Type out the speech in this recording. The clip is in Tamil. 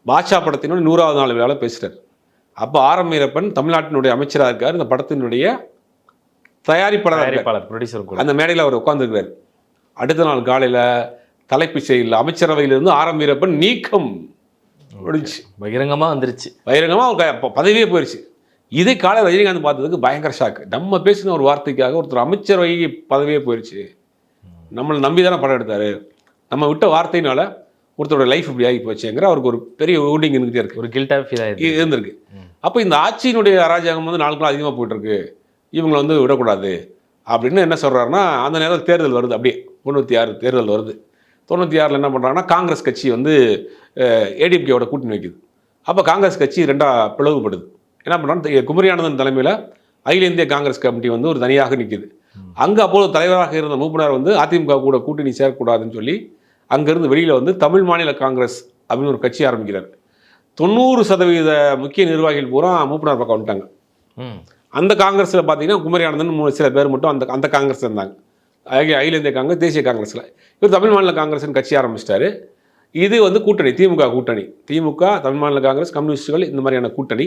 பாட்ஷா படத்தினுடைய 100வது நாள் விழாவில் பேசுகிறார். அப்போ ஆர். எம். வீரப்பன் தமிழ்நாட்டினுடைய அமைச்சராக இருக்கார். இந்த படத்தினுடைய தயாரிப்பாளர் ப்ரொடியூசர் அந்த மேடையில் அவர் உட்காந்துருக்கிறார். அடுத்த நாள் காலையில் தலைப்பு செய்தியில் அமைச்சரவையிலிருந்து ஆர். எம். வீரப்பன் நீக்கம் முடிஞ்சு பகிரங்கமாக வந்துருச்சு. பகிரங்கமாக அவர் பதவியே போயிடுச்சு. இதை காலை ரஜினிகாந்த் பார்த்ததுக்கு பயங்கர ஷாக்கு. நம்ம பேசின ஒரு வார்த்தைக்காக ஒருத்தர் அமைச்சரவை பதவியே போயிடுச்சு. நம்மளை நம்பி தானே படம் எடுத்தார். நம்ம விட்ட வார்த்தையினால ஒருத்தரோட லைஃப் இப்படி ஆகி போச்சுங்கிற அவருக்கு ஒரு பெரிய ஓடிங் இருந்துகிட்டே இருக்குது. ஒரு கில்ட்டாக ஃபீல் ஆகிருக்கு இருந்திருக்கு. அப்போ இந்த ஆட்சியினுடைய அராஜகம் வந்து நாளுக்கு நாள் அதிகமாக போயிட்டுருக்கு. இவங்களை வந்து விடக்கூடாது அப்படின்னு என்ன சொல்கிறாருன்னா, அந்த நேரத்தில் தேர்தல் வருது. அப்படியே 96 தேர்தல் வருது. 96 என்ன பண்ணுறாங்கன்னா, காங்கிரஸ் கட்சி வந்து ஏடிஎம்கேவோட கூட்டணி வைக்குது. அப்போ காங்கிரஸ் கட்சி ரெண்டாக பிளவுபடுது. என்ன பண்ணுறாங்க, குமரியானந்தன் தலைமையில் அகில இந்திய காங்கிரஸ் கமிட்டி வந்து ஒரு தனியாக நிற்கிது. அங்கே அப்போது தலைவராக இருந்த மூப்பனார் வந்து அதிமுக கூட கூட்டணி சேரக்கூடாதுன்னு சொல்லி அங்கேருந்து வெளியில் வந்து தமிழ் மாநில காங்கிரஸ் அப்படின்னு ஒரு கட்சி ஆரம்பிக்கிறார். 90% முக்கிய நிர்வாகிகள் பூரா மூப்பனார் பக்கம் வந்துட்டாங்க. அந்த காங்கிரஸில் பார்த்தீங்கன்னா குமரியானந்தன் சில பேர் மட்டும் அந்த காங்கிரஸ் இருந்தாங்க. அகில இந்திய காங்கிரஸ், தேசிய காங்கிரஸில். இவர் தமிழ் மாநில காங்கிரஸ்னு கட்சி ஆரம்பிச்சிட்டாரு. இது வந்து கூட்டணி, திமுக கூட்டணி. திமுக, தமிழ் மாநில காங்கிரஸ், கம்யூனிஸ்டுகள், இந்த மாதிரியான கூட்டணி.